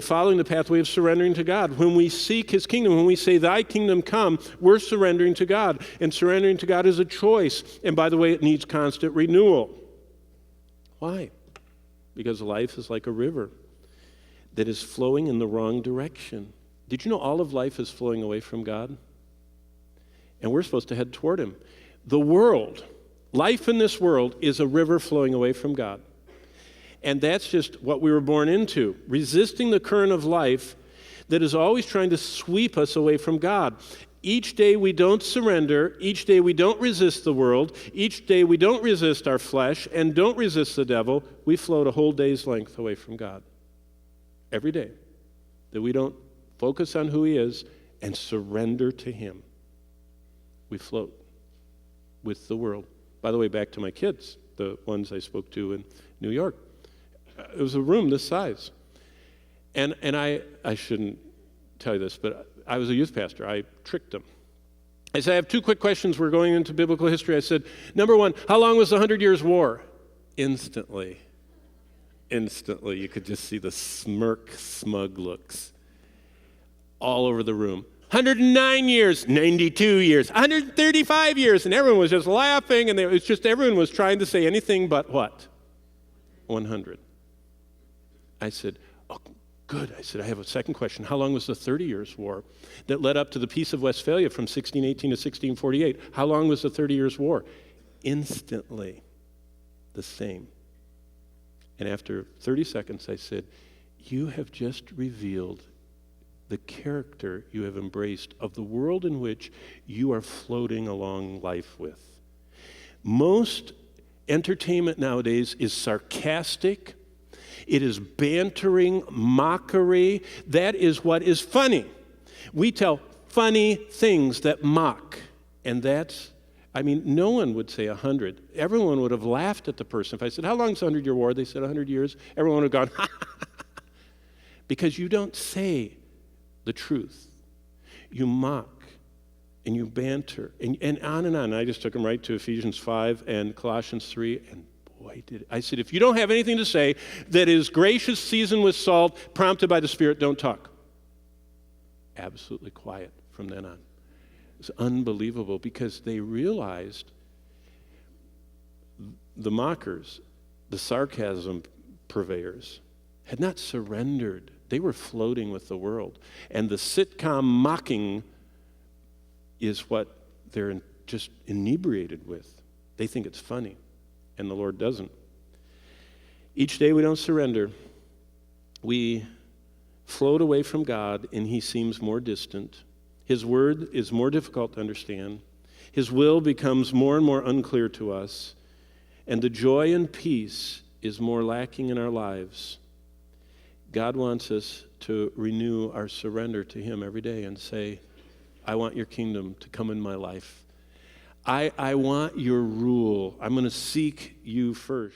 following the pathway of surrendering to God. When we seek his kingdom, when we say, thy kingdom come, we're surrendering to God. And surrendering to God is a choice. And by the way, it needs constant renewal. Why? Because life is like a river that is flowing in the wrong direction. Did you know all of life is flowing away from God? And we're supposed to head toward him. The world, life in this world, is a river flowing away from God. And that's just what we were born into, resisting the current of life that is always trying to sweep us away from God. Each day we don't surrender, each day we don't resist the world, each day we don't resist our flesh and don't resist the devil, we float a whole day's length away from God. Every day. That we don't focus on who he is and surrender to him. We float with the world. By the way, back to my kids, the ones I spoke to in New York. It was a room this size. And I shouldn't tell you this, but I was a youth pastor. I tricked them. I said, I have two quick questions. We're going into biblical history. I said, number one, how long was the 100 Years' War? Instantly, you could just see the smirk, smug looks all over the room. 109 years, 92 years, 135 years, and everyone was just laughing, and everyone was trying to say anything but what? 100. I said, oh, good. I said, I have a second question. How long was the 30 Years' War that led up to the Peace of Westphalia from 1618 to 1648? How long was the 30 Years' War? Instantly the same. And after 30 seconds, I said, you have just revealed the character you have embraced of the world in which you are floating along life with. Most entertainment nowadays is sarcastic. It is bantering, mockery. That is what is funny. We tell funny things that mock. And no one would say 100. Everyone would have laughed at the person. If I said, how long is the 100-Year War? They said 100 years. Everyone would have gone, because you don't say the truth. You mock and you banter and on and on. I just took them right to Ephesians 5 and Colossians 3, and boy, I said, if you don't have anything to say that is gracious, seasoned with salt, prompted by the Spirit, don't talk. Absolutely quiet from then on. It's unbelievable because they realized the mockers, the sarcasm purveyors, had not surrendered. They were floating with the world. And the sitcom mocking is what they're just inebriated with. They think it's funny, and the Lord doesn't. Each day we don't surrender. We float away from God, and he seems more distant. His word is more difficult to understand. His will becomes more and more unclear to us, and the joy and peace is more lacking in our lives. God wants us to renew our surrender to him every day and say, I want your kingdom to come in my life. I want your rule. I'm going to seek you first.